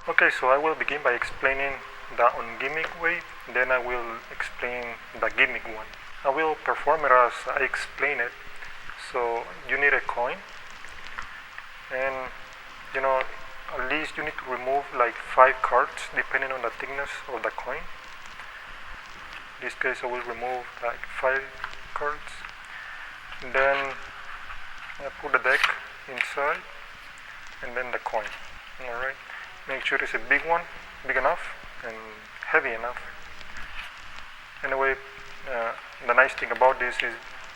Okay, so I will begin by explaining the ungimmick way, then I will explain the gimmick one. I will perform it as I explain it. So you need a coin, and at least you need to remove like 5 cards depending on the thickness of the coin. In this case I will remove like 5 cards. Then I put the deck inside and then the coin. Alright. Make sure it's a big one, big enough and heavy enough. Anyway, the nice thing about this is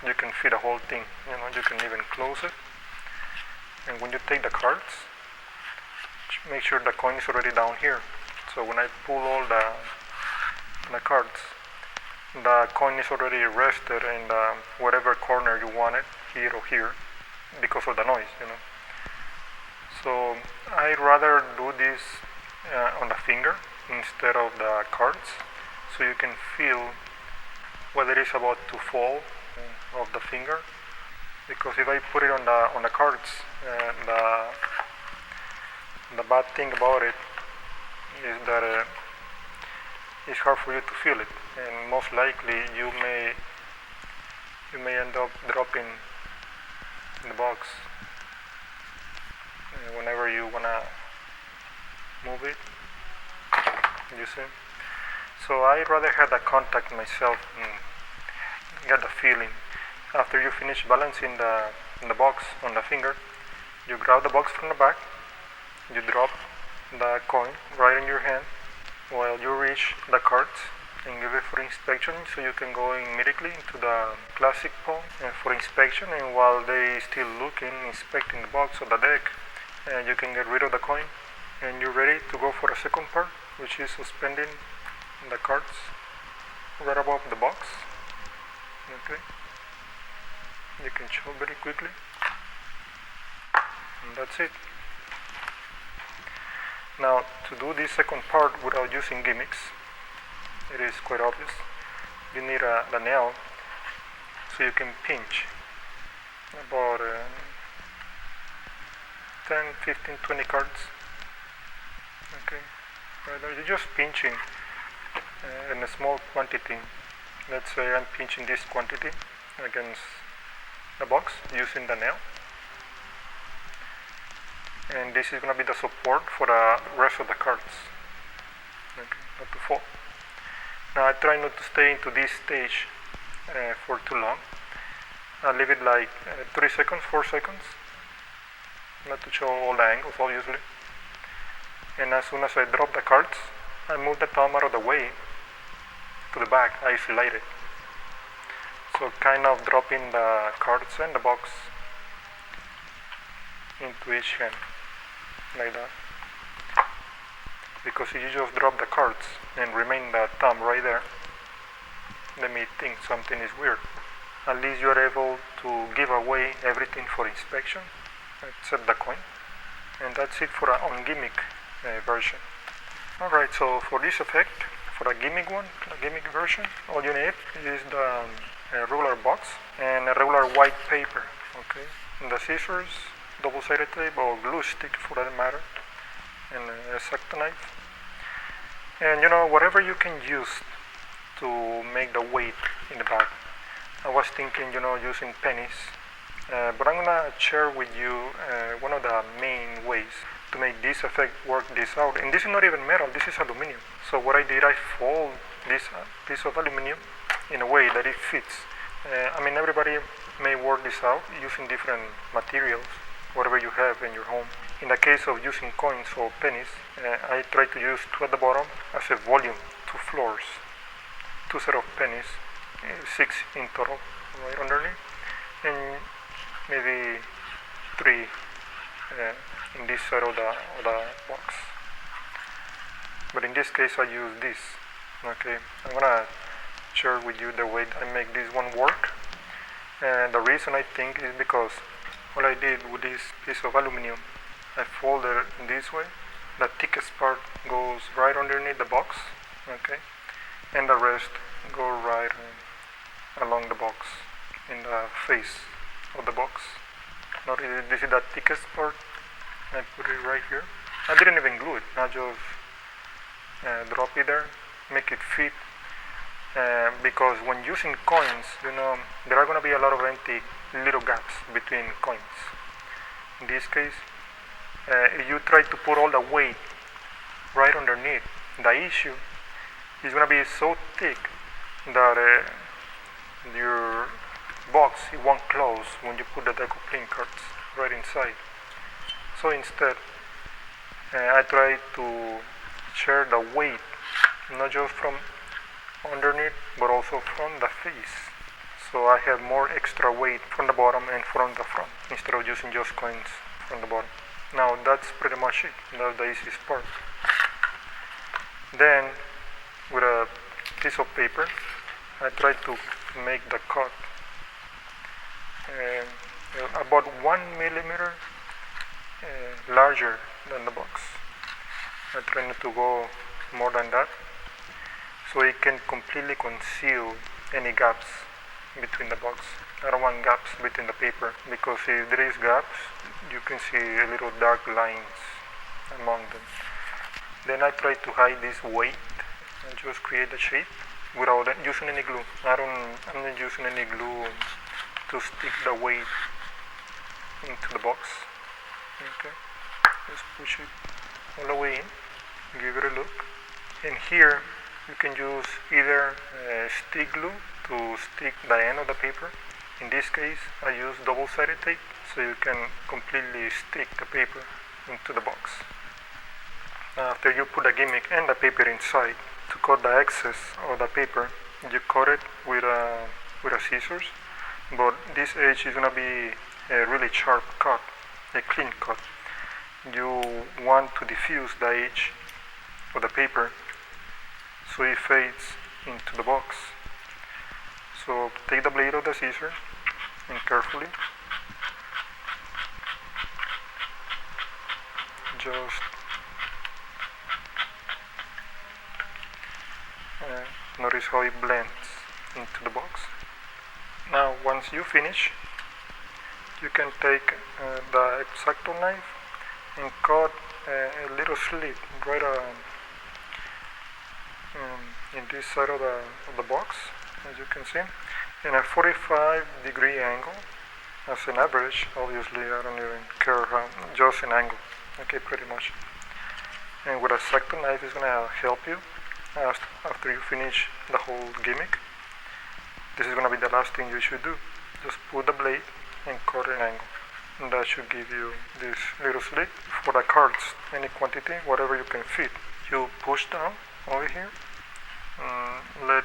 you can fit the whole thing. You can even close it. And when you take the cards, make sure the coin is already down here. So when I pull all the cards, the coin is already rested in whatever corner you want it, here or here, because of the noise, So I'd rather do this on the finger instead of the cards, so you can feel whether it's about to fall of the finger. Because if I put it on the cards, the bad thing about it is that it's hard for you to feel it, and most likely you may end up dropping the box whenever you wanna move it. You see? So I'd rather have the contact myself and get the feeling. After you finish balancing the box on the finger, you grab the box from the back, you drop the coin right in your hand while you reach the cards and give it for inspection, so you can go immediately into the classic pawn for inspection, and while they still looking, inspecting the box or the deck, you can get rid of the coin and you're ready to go for the second part, which is suspending the cards right above the box. Okay, you can show very quickly, and that's it. Now, to do this second part without using gimmicks, it is quite obvious. You need the nail, so you can pinch about 10, 15, 20 cards. Okay, right there. You're just pinching in a small quantity. Let's say I'm pinching this quantity against the box using the nail. And this is going to be the support for the rest of the cards, okay, not to fall. Now I try not to stay into this stage for too long. I leave it like 3 seconds, 4 seconds, not to show all the angles obviously. And as soon as I drop the cards, I move the thumb out of the way to the back, I slide it. So kind of dropping the cards and the box into each hand, like that. Because if you just drop the cards and remain the thumb right there, they may think something is weird. At least you are able to give away everything for inspection, except the coin. And that's it for an ungimmick version. Alright, so for this effect, for the gimmick one, the gimmick version, all you need is the regular box and a regular white paper, okay? And the scissors, double-sided tape or glue stick for that matter, and a X-Acto knife. And whatever you can use to make the weight in the bag. I was thinking, using pennies, but I'm gonna share with you one of the main ways to make this effect work this out. And this is not even metal, this is aluminum. So what I did, I fold this piece of aluminum in a way that it fits. Everybody may work this out using different materials, whatever you have in your home. In the case of using coins or pennies, I try to use 2 at the bottom as a volume, 2 floors, 2 set of pennies, 6 in total, right underneath, and maybe 3 in this side of the box. But in this case I use this. Okay, I'm gonna share with you the way I make this one work. And the reason I think is because what I did with this piece of aluminum, I folded it this way. The thickest part goes right underneath the box, okay, and the rest go right along the box, in the face of the box. Notice this is the thickest part. I put it right here. I didn't even glue it, I just drop it there, make it fit, because when using coins, there are going to be a lot of empty little gaps between coins. In this case, if you try to put all the weight right underneath, the issue is going to be so thick that your box, it won't close when you put the deck of playing cards right inside. So instead, I try to share the weight, not just from underneath, but also from the face. So I have more extra weight from the bottom and from the front, instead of using just coins from the bottom. Now that's pretty much it. That's the easiest part. Then, with a piece of paper, I try to make the cut about 1 millimeter larger than the box. I try not to go more than that, so it can completely conceal any gaps between the box. I don't want gaps between the paper, because if there is gaps, you can see a little dark lines among them. Then I try to hide this weight and just create a shape without using any glue. I'm not using any glue to stick the weight into the box. Okay, just push it all the way in, give it a look. And here you can use either stick glue to stick the end of the paper. In this case, I use double-sided tape, so you can completely stick the paper into the box. After you put the gimmick and the paper inside, to cut the excess of the paper, you cut it with a scissors, but this edge is going to be a really sharp cut, a clean cut. You want to diffuse the edge of the paper so it fades into the box. So take the blade of the scissors and carefully just notice how it blends into the box. Now once you finish, you can take the X-Acto knife and cut a little slit right in this side of the box, as you can see, in a 45-degree angle. As an average, obviously I don't even care how, just an angle, okay, pretty much. And with a X-Acto knife is going to help you after you finish the whole gimmick. This is going to be the last thing you should do. Just put the blade and cut an angle. And that should give you this little slit for the cards, any quantity, whatever you can fit. You push down over here, let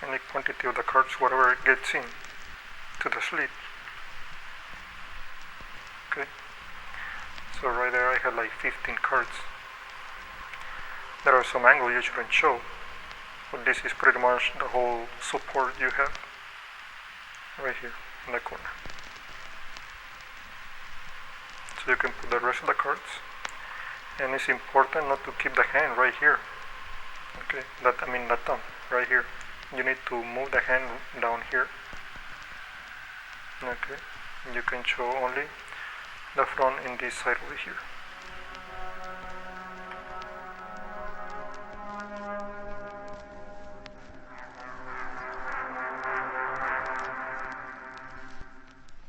any quantity of the cards, whatever it gets in, to the slit. Okay, so right there I have like 15 cards. There are some angles you shouldn't show, but this is pretty much the whole support you have right here in the corner. So you can put the rest of the cards, and it's important not to keep the hand right here. Okay, the thumb right here. You need to move the hand down here. Okay, you can show only the front in this side over here.